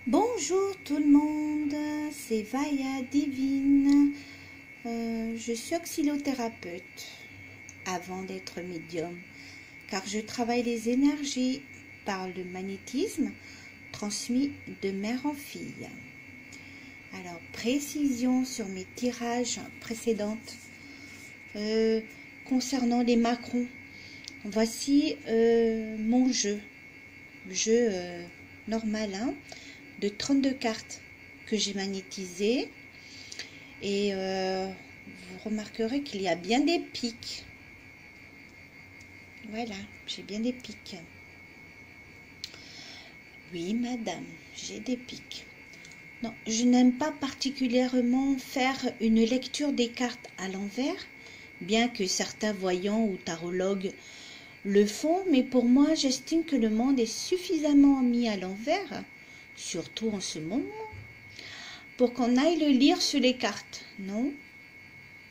Bonjour tout le monde, c'est Vaya Divine. Je suis oscillothérapeute avant d'être médium, car je travaille les énergies par le magnétisme transmis de mère en fille. Alors, précision sur mes tirages précédents concernant les Macrons. Voici mon jeu normal, de 32 cartes que j'ai magnétisées, et vous remarquerez qu'il y a bien des pics. Voilà, j'ai bien des pics. Oui madame, j'ai des pics. Non, je n'aime pas particulièrement faire une lecture des cartes à l'envers, bien que certains voyants ou tarologues le font, mais pour moi j'estime que le monde est suffisamment mis à l'envers, surtout en ce moment, pour qu'on aille le lire sur les cartes, non?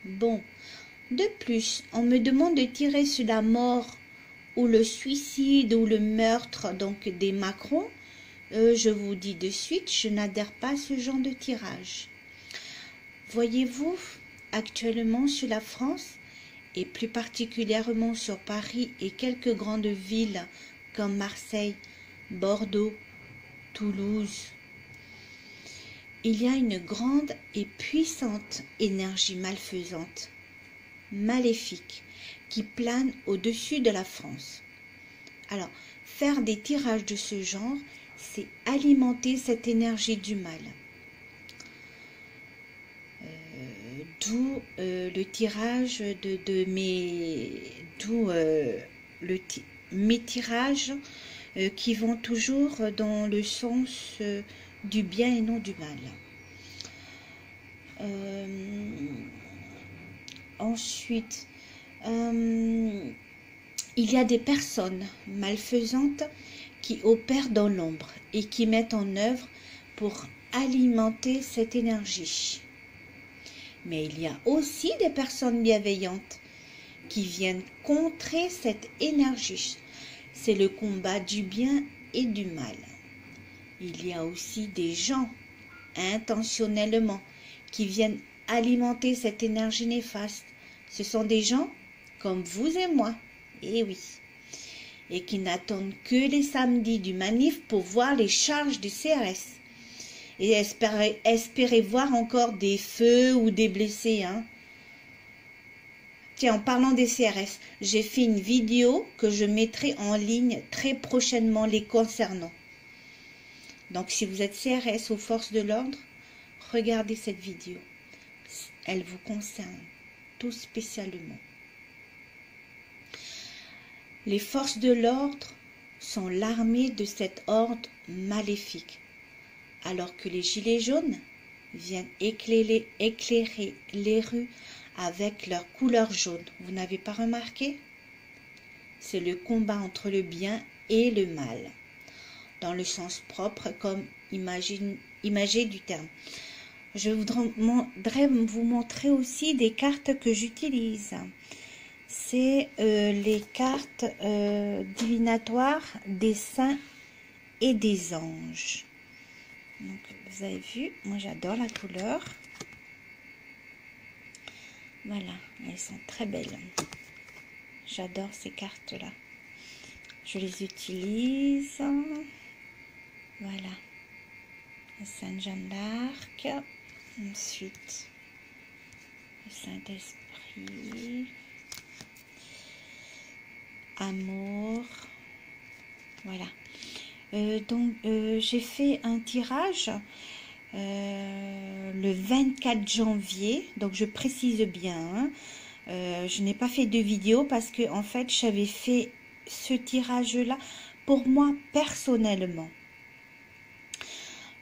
Bon, de plus, on me demande de tirer sur la mort ou le suicide ou le meurtre, donc des Macrons. Je vous dis de suite, je n'adhère pas à ce genre de tirage. Voyez-vous, actuellement sur la France, et plus particulièrement sur Paris et quelques grandes villes comme Marseille, Bordeaux, Toulouse, il y a une grande et puissante énergie malfaisante, maléfique, qui plane au-dessus de la France. Alors, faire des tirages de ce genre, c'est alimenter cette énergie du mal. D'où le tirage mes tirages qui vont toujours dans le sens du bien et non du mal. Ensuite, il y a des personnes malfaisantes qui opèrent dans l'ombre et qui mettent en œuvre pour alimenter cette énergie. Mais il y a aussi des personnes bienveillantes qui viennent contrer cette énergie. C'est le combat du bien et du mal. Il y a aussi des gens, intentionnellement, qui viennent alimenter cette énergie néfaste. Ce sont des gens comme vous et moi, et oui, et qui n'attendent que les samedis du manif pour voir les charges du CRS. Et espérer voir encore des feux ou des blessés. Tiens, en parlant des CRS, j'ai fait une vidéo que je mettrai en ligne très prochainement les concernant. Donc, si vous êtes CRS aux forces de l'ordre, regardez cette vidéo. Elle vous concerne tout spécialement. Les forces de l'ordre sont l'armée de cet ordre maléfique, alors que les gilets jaunes viennent éclairer les rues avec leur couleur jaune. Vous n'avez pas remarqué? C'est le combat entre le bien et le mal, dans le sens propre comme imagé du terme. Je voudrais vous montrer aussi des cartes que j'utilise. C'est les cartes divinatoires des saints et des anges. Donc, vous avez vu, moi j'adore la couleur. Voilà, elles sont très belles. J'adore ces cartes-là. Je les utilise. Voilà. La Sainte Jeanne d'Arc. Ensuite, le Saint-Esprit. Amour. Voilà. Donc, j'ai fait un tirage le 24 janvier, donc je précise bien, je n'ai pas fait de vidéo parce que en fait j'avais fait ce tirage là pour moi personnellement.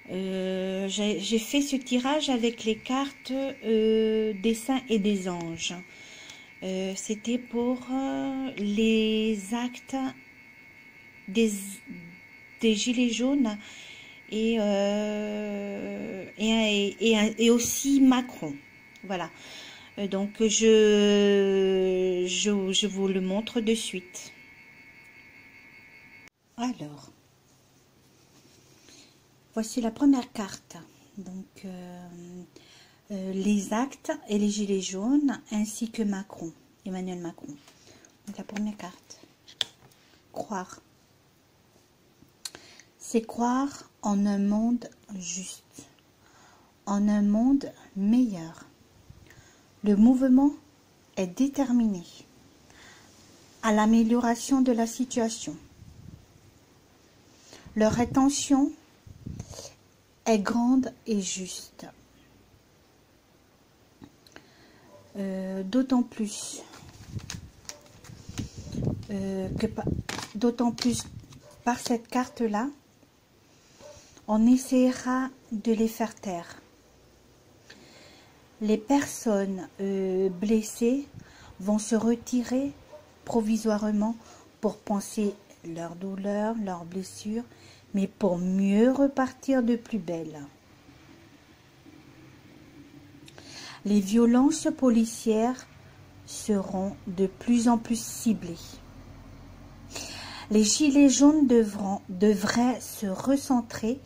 J'ai fait ce tirage avec les cartes des saints et des anges. C'était pour les actes des gilets jaunes et aussi Macron. Voilà. Donc je vous le montre de suite. Alors, voici la première carte. Donc, les actes et les gilets jaunes, ainsi que Macron, Emmanuel Macron. Donc, la première carte. Croire. C'est croire en un monde juste, en un monde meilleur. Le mouvement est déterminé à l'amélioration de la situation. Leur intention est grande et juste. D'autant plus par cette carte-là, on essaiera de les faire taire. Les personnes blessées vont se retirer provisoirement pour penser leurs douleurs, leurs blessures, mais pour mieux repartir de plus belle. Les violences policières seront de plus en plus ciblées. Les gilets jaunes devraient se recentrer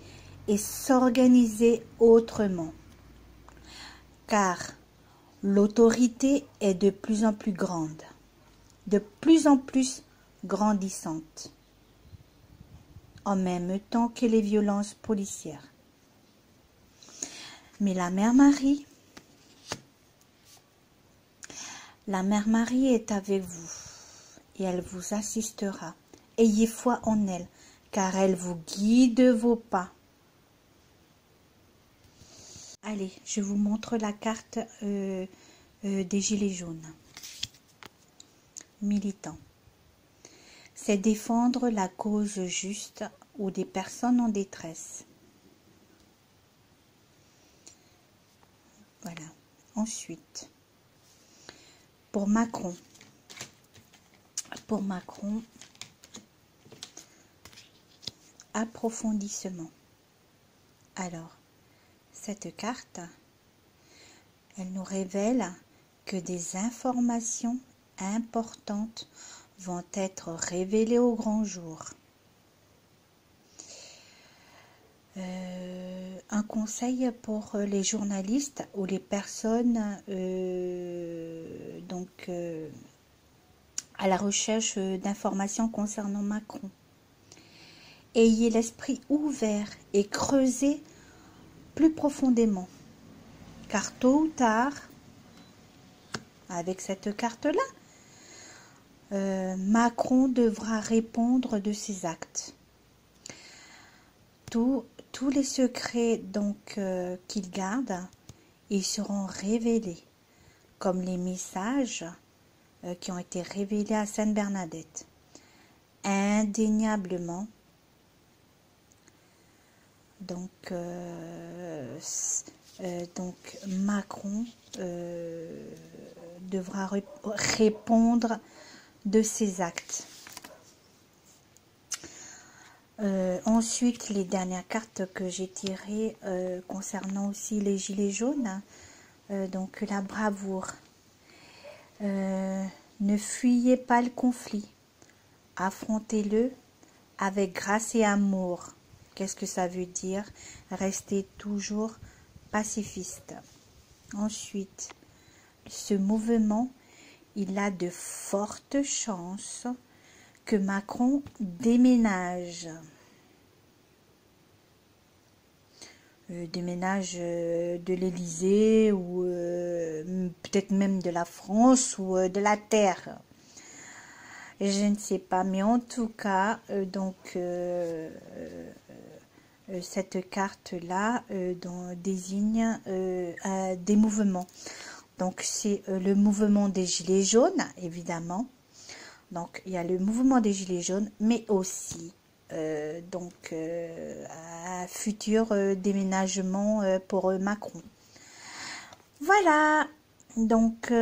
et s'organiser autrement, car l'autorité est de plus en plus grande, de plus en plus grandissante, en même temps que les violences policières. Mais la Mère Marie est avec vous et elle vous assistera. Ayez foi en elle, car elle vous guide vos pas. Allez, je vous montre la carte des gilets jaunes. Militants. C'est défendre la cause juste ou des personnes en détresse. Voilà. Ensuite, pour Macron, approfondissement. Alors, cette carte, elle nous révèle que des informations importantes vont être révélées au grand jour. Un conseil pour les journalistes ou les personnes à la recherche d'informations concernant Macron. Ayez l'esprit ouvert et creusez plus profondément, car tôt ou tard, avec cette carte-là, Macron devra répondre de ses actes. Tous les secrets donc qu'il garde, ils seront révélés, comme les messages qui ont été révélés à Sainte Bernadette. Indéniablement, donc Macron devra répondre de ses actes. Ensuite, les dernières cartes que j'ai tirées concernant aussi les gilets jaunes, donc la bravoure. Ne fuyez pas le conflit, affrontez-le avec grâce et amour. Qu'est-ce que ça veut dire? Restez toujours pacifiste. Ensuite, ce mouvement, il a de fortes chances que Macron déménage. De l'Élysée ou peut-être même de la France ou de la Terre. Je ne sais pas, mais en tout cas, cette carte-là désigne des mouvements. Donc, c'est le mouvement des Gilets jaunes, évidemment. Donc, il y a le mouvement des Gilets jaunes, mais aussi un futur déménagement pour Macron. Voilà, donc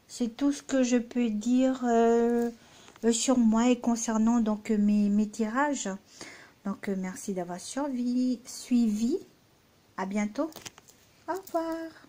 c'est tout ce que je peux dire sur moi et concernant donc mes tirages. Donc merci d'avoir suivi. À bientôt. Au revoir.